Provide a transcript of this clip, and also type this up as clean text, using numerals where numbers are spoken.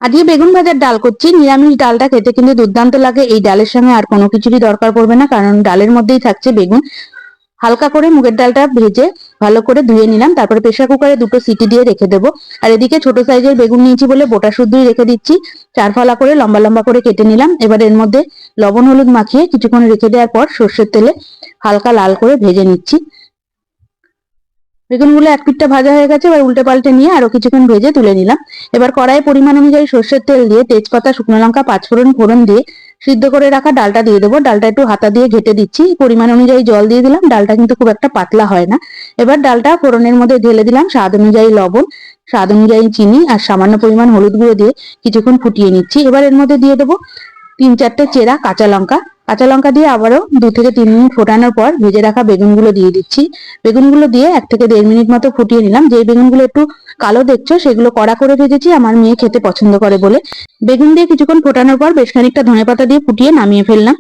আজকে বেগুন ভাজার ডাল করছি। নিরামিষ ডালটা খেতে কিন্তু দুর্দান্ত লাগে। এই ডালের সঙ্গে আর কোনো কিছুরই দরকার পড়বে না, কারণ ডালের মধ্যেই থাকছে বেগুন। হালকা করে মুগের ডালটা ভেজে ভালো করে ধুয়ে নিলাম, তারপরে প্রেসার কুকারে দুটো সিটি দিয়ে রেখে দেবো। আর এদিকে ছোট সাইজের বেগুন নিয়েছি বলে গোটা শুদ্ধই রেখে দিচ্ছি। চার ফালা করে লম্বা লম্বা করে কেটে নিলাম। এবার এর মধ্যে লবণ হলুদ মাখিয়ে কিছুক্ষণ রেখে দেওয়ার পর সর্ষের তেলে হালকা লাল করে ভেজে নিচ্ছি। বেগুনগুলো এক পিঠটা ভাজা হয়ে গেছে, এবার উল্টে পাল্টে নিয়ে আরো কিছুক্ষণ ভেজে তুলে নিলাম। এবার কড়াইয়ে পরিমাণ অনুযায়ী সর্ষের তেল দিয়ে তেজপাতা, শুকনো লঙ্কা, পাঁচফোড়ন ফোড়ন দিয়ে সিদ্ধ করে রাখা ডালটা দিয়ে দেবো। ডালটা একটু হাতা দিয়ে ঘেটে দিচ্ছি। পরিমাণ অনুযায়ী জল দিয়ে দিলাম। ডালটা কিন্তু খুব একটা পাতলা হয় না। এবার ডালটা ফোড়নের মধ্যে ঢেলে দিলাম। স্বাদ অনুযায়ী লবণ, স্বাদ অনুযায়ী চিনি আর সামান্য পরিমাণ হলুদ গুঁড়ো দিয়ে কিছুক্ষণ ফুটিয়ে নিচ্ছি। এবার এর মধ্যে দিয়ে দেবো 3-4টে চেরা কাঁচা লঙ্কা। কাঁচা লঙ্কা দিয়ে আবারও 2 থেকে 3 মিনিট ফোটানোর পর ভেজে রাখা বেগুনগুলো দিয়ে দিচ্ছি। বেগুনগুলো দিয়ে 1 থেকে 1.5 মিনিট মতো ফুটিয়ে নিলাম। যে বেগুনগুলো একটু কালো দেখছো সেগুলো কড়া করে ভেজেছি, আমার মেয়ে খেতে পছন্দ করে বলে। বেগুন দিয়ে কিছুক্ষণ ফোটানোর পর বেশ খানিকটা ধনেপাতা দিয়ে ফুটিয়ে নামিয়ে ফেললাম।